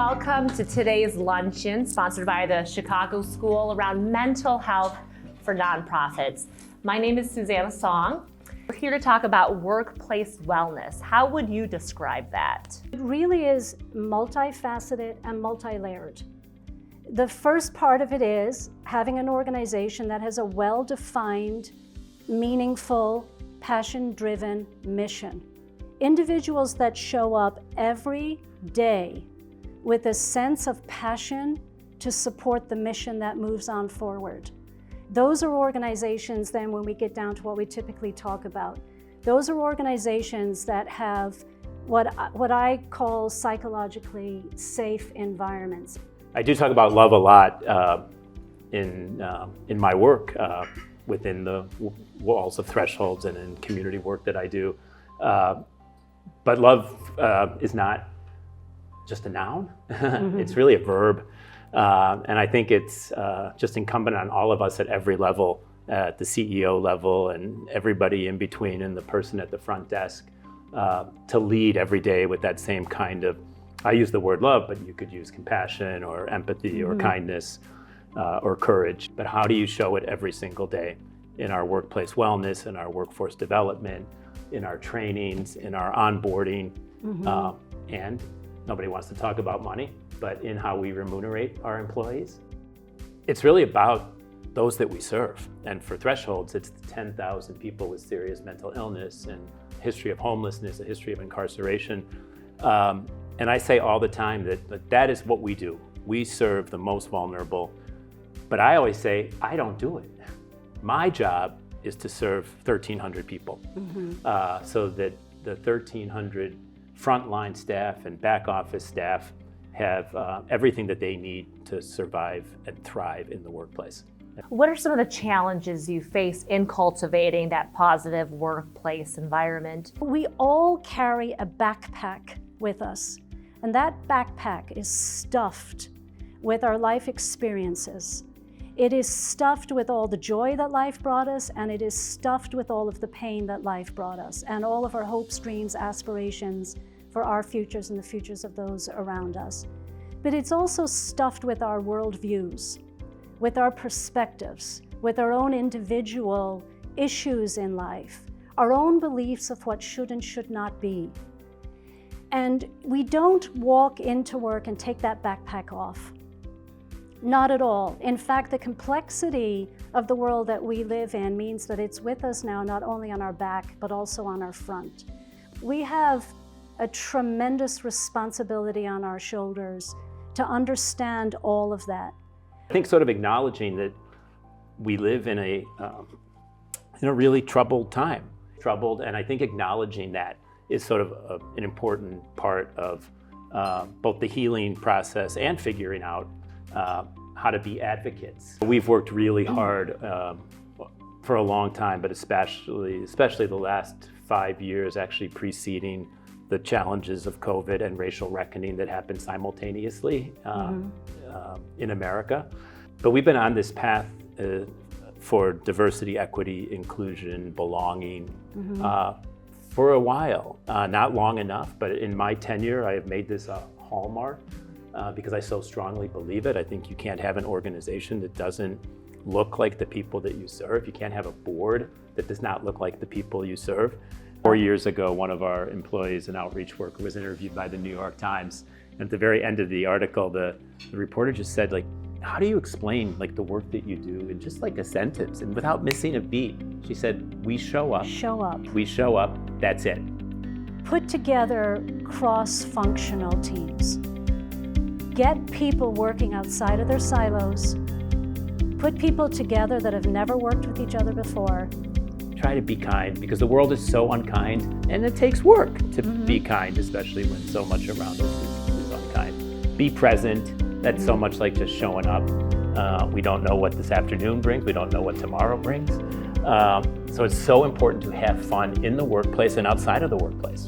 welcome to today's luncheon sponsored by the Chicago School around mental health for nonprofits. My name is Susanna Song. We're here to talk about workplace wellness. How would you describe that? It really is multifaceted and multi-layered. The first part of it is having an organization that has a well-defined, meaningful, passion-driven mission. Individuals that show up every day with a sense of passion to support the mission that moves on forward. Those are organizations then when we get down to what we typically talk about. Those are organizations that have what I call psychologically safe environments. I do talk about love a lot in my work within the walls of Thresholds and in community work that I do. But love is not just a noun. It's really a verb. And I think it's just incumbent on all of us at every level, at the CEO level and everybody in between and the person at the front desk, to lead every day with that same kind of, I use the word love, but you could use compassion or empathy or kindness or courage. But how do you show it every single day in our workplace wellness, in our workforce development, in our trainings, in our onboarding, and nobody wants to talk about money, but in how we remunerate our employees. It's really about those that we serve. And for Thresholds, it's the 10,000 people with serious mental illness and a history of homelessness, a history of incarceration. And I say all the time that is what we do. We serve the most vulnerable. But I always say, I don't do it. My job is to serve 1,300 people, so that the 1,300 frontline staff and back office staff have everything that they need to survive and thrive in the workplace. What are some of the challenges you face in cultivating that positive workplace environment? We all carry a backpack with us, and that backpack is stuffed with our life experiences. It is stuffed with all the joy that life brought us, and it is stuffed with all of the pain that life brought us, and all of our hopes, dreams, aspirations for our futures and the futures of those around us. But it's also stuffed with our worldviews, with our perspectives, with our own individual issues in life, our own beliefs of what should and should not be. And we don't walk into work and take that backpack off. Not at all. In fact, the complexity of the world that we live in means that it's with us now, not only on our back, but also on our front. We have a tremendous responsibility on our shoulders to understand all of that. I think sort of acknowledging that we live in a really troubled time. And I think acknowledging that is sort of an important part of both the healing process and figuring out how to be advocates. We've worked really hard for a long time, but especially the last 5 years, actually preceding the challenges of COVID and racial reckoning that happened simultaneously in America. But we've been on this path for diversity, equity, inclusion, belonging for a while. Not long enough, but in my tenure, I have made this a hallmark because I so strongly believe it. I think you can't have an organization that doesn't look like the people that you serve. You can't have a board that does not look like the people you serve. 4 years ago, one of our employees, an outreach worker, was interviewed by the New York Times. And at the very end of the article, the reporter just said, how do you explain the work that you do in just a sentence and without missing a beat? She said, we show up. Show up. We show up, that's it. Put together cross-functional teams. Get people working outside of their silos. Put people together that have never worked with each other before. Try to be kind, because the world is so unkind, and it takes work to be kind, especially when so much around us is unkind. Be present. That's so much like just showing up. We don't know what this afternoon brings. We don't know what tomorrow brings. So it's so important to have fun in the workplace and outside of the workplace.